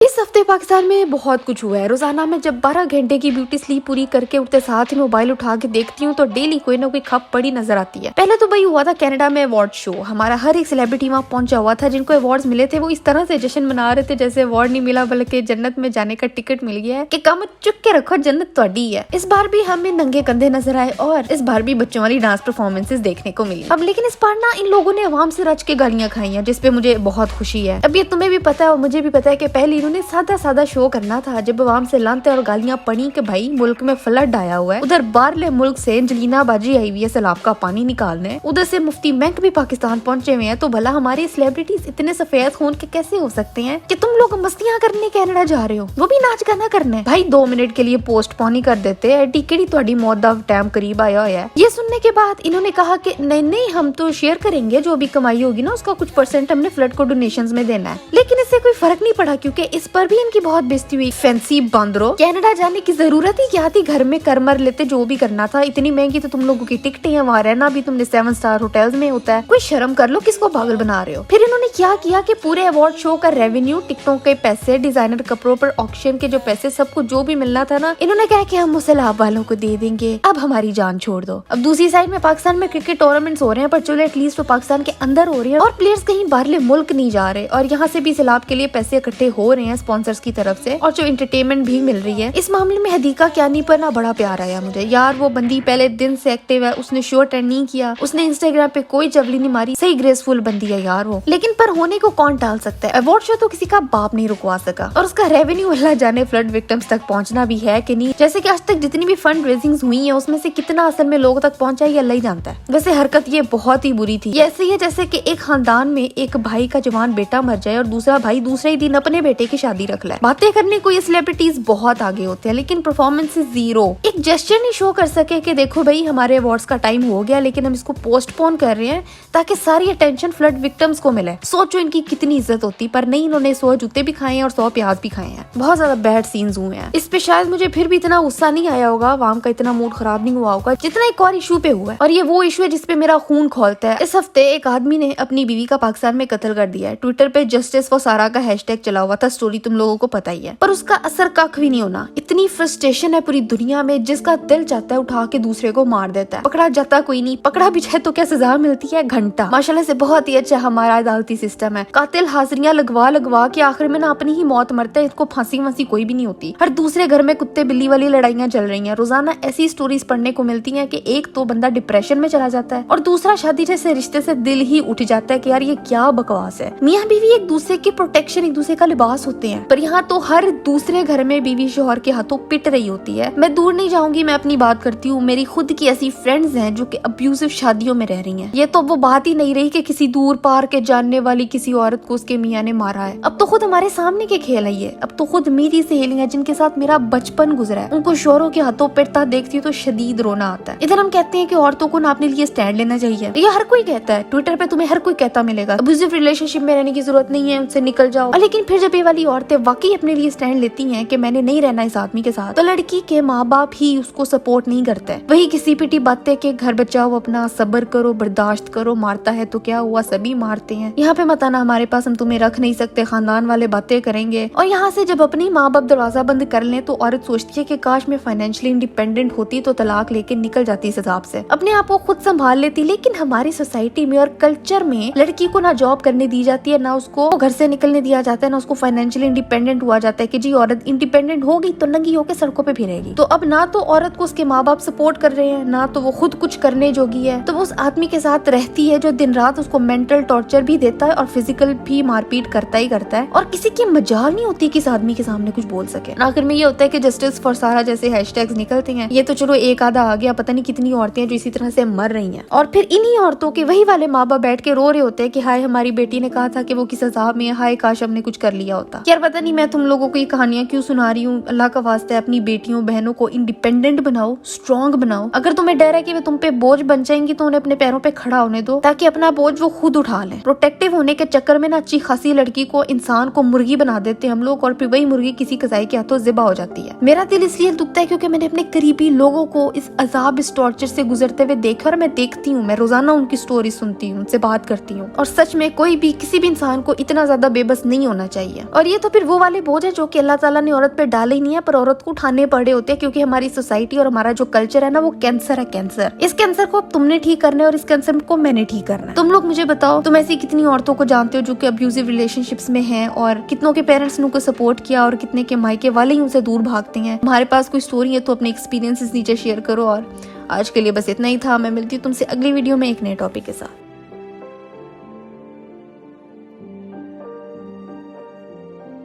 इस हफ्ते पाकिस्तान में बहुत कुछ हुआ है। रोजाना मैं जब 12 घंटे की ब्यूटी स्लीप पूरी करके उठते साथ ही मोबाइल उठा के देखती हूँ तो डेली कोई ना कोई खबर पड़ी नजर आती है। पहले तो भाई हुआ था कनाडा में अवार्ड शो। हमारा हर एक सेलिब्रिटी वहाँ पहुंचा हुआ था। जिनको अवार्ड मिले थे वो इस तरह से जश्न मना रहे थे जैसे अवार्ड नहीं मिला बल्कि जन्नत में जाने का टिकट मिल गया है कि कम चुक के रखो जन्नत ਤੁਹਾਡੀ है। इस बार भी हमें नंगे कंधे नजर आए और इस बार भी बच्चों वाली डांस परफॉर्मेंसेस देखने को मिली। अब लेकिन इस बार ना इन लोगों ने अवाम से रच के गालियां खाई हैं जिसपे मुझे बहुत खुशी है। अब ये तुम्हें भी पता है और मुझे भी पता है कि पहले इन्होंने सादा शो करना था जब अवाम से लानते और गालियां पड़ी कि भाई मुल्क में फ्लड आया हुआ है। उधर बाहरले मुल्क से एंजेलिना बाजी आई हुई है सैलाब का पानी निकालने। उधर से मुफ्ती बैंक भी पाकिस्तान पहुंचे हुए हैं। तो भला हमारे सेलिब्रिटीज इतने सफेद खून के कैसे हो सकते हैं कि तुम लोग मस्तियां करने कनाडा जा रहे हो, वो भी नाच गाना करने। भाई 2 मिनट के लिए पोस्टपोन ही कर देते हैं। टिकट थोड़ी मौत दा टाइम करीब आया है। ये सुनने के बाद इन्होंने कहा कि नहीं हम तो शेयर करेंगे, जो भी कमाई होगी ना उसका कुछ % हमने फ्लड को डोनेशंस में देना है। लेकिन इससे कोई फर्क नहीं पड़ा क्योंकि इस पर भी इनकी बहुत बेइज्जती हुई। फैंसी बंदरो, कनाडा जाने की जरूरत ही क्या थी, घर में कर मर लेते जो भी करना था। इतनी महंगी तो तुम लोगों की टिकटें हैं, वहाँ रहना भी तुमने 7 स्टार होटल्स में होता है। कोई शर्म कर लो, किसको पागल बना रहे हो। फिर इन्होंने क्या किया कि पूरे अवार्ड शो का रेवेन्यू, टिकटों के पैसे, डिजाइनर कपड़ों पर ऑक्शन के जो पैसे, सबको जो भी मिलना था ना, इन्होंने कहा कि हम सैलाब वालों को दे देंगे, अब हमारी जान छोड़ दो। अब दूसरी साइड में पाकिस्तान में क्रिकेट टूर्नामेंट्स हो रहे हैं पर चलो एटलीस्ट तो पाकिस्तान के अंदर हो रहे हैं और प्लेयर्स कहीं बाहरले मुल्क नहीं जा रहे और यहाँ से भी सैलाब के लिए पैसे इकट्ठे हो रहे हैं स्पॉन्सर्स की तरफ से और जो एंटरटेनमेंट भी मिल रही है। इस मामले में हदीका क्यानी पर ना बड़ा प्यार आया मुझे यार। वो बंदी पहले दिन से एक्टिव है, उसने शो अटेंड नहीं किया, उसने इंस्टाग्राम पे कोई जवली नहीं मारी, सही ग्रेसफुल बंदी है यार वो। लेकिन पर होने को कौन टाल सकता है। अवार्ड शो तो किसी का बाप नहीं रुकवा सका और उसका रेवेन्यू अल्लाह जाने फ्लड विक्टिम्स तक पहुंचना भी है कि नहीं। जैसे कि आज तक जितनी भी फंड रेजिंग हुई है उसमें से कितना असल में लोगों तक पहुंचा ये अल्लाह ही जानता है। वैसे हरकत ये बहुत ही बुरी थी। ये ऐसे ही है जैसे कि एक खानदान में एक भाई का जवान बेटा मर जाए और दूसरा भाई दूसरे ही दिन अपने बेटे की शादी रख ले। बातें करने को ये सेलिब्रिटीज बहुत आगे होते हैं लेकिन परफॉर्मेंस जीरो। एक जेस्चर नहीं शो कर सके कि देखो भाई हमारे अवार्ड्स का टाइम हो गया लेकिन हम इसको पोस्टपोन कर रहे हैं ताकि सारी अटेंशन फ्लड विक्टिम्स को मिले। सोचो इनकी कितनी इज्जत होती, पर नहीं, इन्होंने 100 जूते भी खाए हैं और 100 प्याज भी खाए हैं। बहुत ज्यादा बैड सीन्स हुए हैं। इस पे शायद मुझे फिर भी इतना गुस्सा नहीं आया होगा, आवाम का इतना मूड खराब नहीं हुआ होगा जितना एक और इशू पे हुआ है और ये वो इशू है जिसपे मेरा खून खोलता है। इस हफ्ते एक आदमी ने अपनी बीवी का पाकिस्तान में कत्ल कर दिया है। ट्विटर पे जस्टिस फॉर सारा का हैशटैग चला हुआ था, स्टोरी तुम लोगों को पता ही है, पर उसका असर कख भी नहीं होना। इतनी फ्रस्ट्रेशन है पूरी दुनिया में, जिसका दिल चाहता है उठा के दूसरे को मार देता है। पकड़ा जाता कोई नहीं, पकड़ा भी जाए तो क्या सजा मिलती है, घंटा। माशाल्लाह से बहुत ही अच्छा हमारा अदालती सिस्टम है। कातिल हाजिरियां लगवा के आखिर में ना अपनी ही मौत मरता है। इसको फांसी वांसी कोई भी नहीं होती। हर दूसरे घर में कुत्ते बिल्ली वाली लड़ाइयां चल रही हैं। रोजाना ऐसी स्टोरीज पढ़ने को मिलती हैं कि एक तो बंदा डिप्रेशन में चला जाता है और दूसरा शादी जैसे रिश्ते से दिल ही उठ जाता है कि यार ये क्या बकवास है। मियाँ बीवी एक दूसरे की प्रोटेक्शन, एक दूसरे का लिबास होते हैं, पर यहाँ तो हर दूसरे घर में बीवी शोहर के हाथों पिट रही होती है। मैं दूर नहीं जाऊंगी, मैं अपनी बात करती हूँ। मेरी खुद की ऐसी फ्रेंड्स हैं जो कि अब्यूसिव शादियों में रह रही हैं। ये तो वो बात ही नहीं रही कि किसी दूर पार के जानने वाली किसी औरत को उसके मियाँ ने मारा है। अब तो खुद हमारे सामने के खेल है ये। अब तो खुद मेरी सहेलियां जिनके साथ मेरा बचपन गुजरा है उनको शोहरों के हाथों पिटता देखती हूँ तो शदीद रोना आता है। इधर हम कहते हैं कि औरतों को ना अपने लिए स्टैंड लेना चाहिए। ये हर कोई कहता है, ट्विटर पे तुम्हें हर कोई कहता मिलेगा अब्यूसिव रिलेशनशिप में रहने की जरूरत नहीं है, उनसे निकल जाओ। लेकिन फिर जब ये वाली औरतें वाकई अपने लिए स्टैंड लेती हैं कि मैंने नहीं रहना इस आदमी के साथ, तो लड़की के माँ बाप ही उसको सपोर्ट नहीं करते। वही किसी पिटी बातें के घर बचाओ अपना, सब्र करो, बर्दाश्त करो, मारता है तो क्या हुआ, सभी मारते हैं। यहाँ पे मत आना हमारे पास, हम तुम्हें रख नहीं सकते, खानदान वाले बातें करेंगे। और यहाँ से जब अपनी माँ बाप दरवाजा बंद कर लें तो औरत सोचती है कि काश मैं फाइनेंशियली इंडिपेंडेंट होती तो तलाक लेके निकल जाती इस हिसाब से, अपने आप को खुद संभाल लेती। लेकिन हमारी सोसाइटी में और कल्चर में लड़की को ना जॉब करने दी जाती है, ना उसको घर से निकलने दिया जाता है, ना उसको फाइनेंशियली इंडिपेंडेंट हुआ जाता है कि जी औरत इंडिपेंडेंट होगी तो नंगी होकर सड़कों पे फिरेगी। तो अब ना तो औरत को उसके माँ बाप सपोर्ट कर रहे हैं, ना तो वो खुद कुछ करने जोगी है। तो वो उस आदमी के साथ रहती है जो दिन रात उसको मेंटल टॉर्चर भी देता है और फिजिकल भी मारपीट करता ही करता है और किसी की मजाल नहीं होती कि इस आदमी के सामने कुछ बोल सके। आखिर में ये होता है कि जस्टिस फॉर सारा जैसे हैशटैग्स निकलते हैं। ये तो चलो एक आधा आ गया, पता नहीं कितनी औरतें जो इसी तरह से मर रही हैं और फिर इन्हीं औरतों के वही वाले माँ बाप बैठ के रो रहे होते हैं कि हाय हमारी बेटी ने कहा था कि वो किस अजाब में है, हाय काश हमने कुछ कर लिया होता। यार पता नहीं मैं तुम लोगों को ये कहानियां क्यों सुना रही हूँ। अल्लाह का वास्ता है अपनी बेटियों बहनों को इंडिपेंडेंट बनाओ, स्ट्रॉन्ग बनाओ। अगर तुम्हें डर है कि वे तुम पे बोझ बन जाएंगी तो उन्हें अपने पैरों पे खड़ा होने दो ताकि अपना बोझ वो खुद उठा लें। प्रोटेक्टिव होने के चक्कर में ना अच्छी खासी लड़की को, इंसान को मुर्गी बना देते हम लोग और फिर वही मुर्गी किसी कसाई के हाथों जिबा हो जाती है। मेरा दिल इसलिए दुखता है क्योंकि मैंने अपने करीबी लोगों को इस अजाब, इस टॉर्चर से गुजरते हुए देखा और मैं देखती हूँ, मैं रोजाना उनकी स्टोरी सुनती हूँ, उनसे बात करती हूँ और सच में कोई भी किसी भी इंसान को इतना ज्यादा बेबस नहीं होना चाहिए। और ये तो फिर वो वाले बोझ है जो कि अल्लाह ताला ने औरत पे डाले ही नहीं है, पर औरत को उठाने पड़े होते हैं, क्योंकि हमारी सोसाइटी और हमारा जो कल्चर है ना वो कैंसर है। कैंसर, इस कैंसर को अब तुमने ठीक करना है और इस कैंसर को मैंने ठीक करना है। तुम लोग मुझे बताओ, तुम ऐसी कितनी औरतों को जानते हो जो कि अब्यूजिव रिलेशनशिप्स में हैं, और कितनों के पेरेंट्स ने उनको सपोर्ट किया और कितने के मायके वाले ही उनसे दूर भागते हैं। हमारे पास कोई स्टोरी है तो अपने एक्सपीरियंसेस नीचे शेयर करो। और आज के लिए बस इतना ही था। मैं मिलती हूँ तुमसे अगली वीडियो में एक नए टॉपिक के साथ।